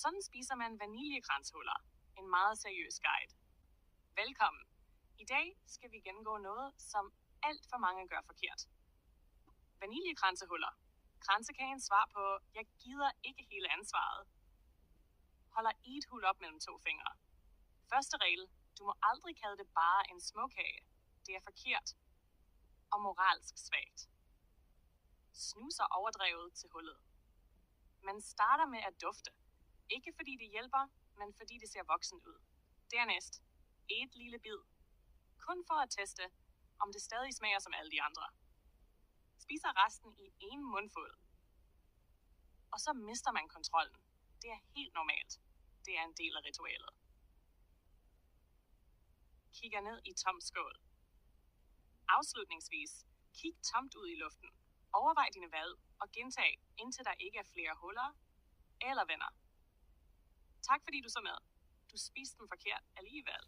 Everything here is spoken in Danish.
Sådan spiser man vaniljekranshuller. En meget seriøs guide. Velkommen. I dag skal vi gennemgå noget, som alt for mange gør forkert. Vaniljekransehuller. Kransekagens svar på, jeg gider ikke hele ansvaret. Holder et hul op mellem 2 fingre. Første regel, du må aldrig kalde det bare en småkage. Det er forkert. Og moralsk svagt. Snuser overdrevet til hullet. Man starter med at dufte. Ikke fordi det hjælper, men fordi det ser voksen ud. Dernæst, et lille bid. Kun for at teste, om det stadig smager som alle de andre. Spiser resten i en mundfuld. Og så mister man kontrollen. Det er helt normalt. Det er en del af ritualet. Kigger ned i tom skål. Afslutningsvis, kig tomt ud i luften. Overvej dine valg og gentag, indtil der ikke er flere huller eller venner. Tak fordi du så med. Du spiste den forkert alligevel.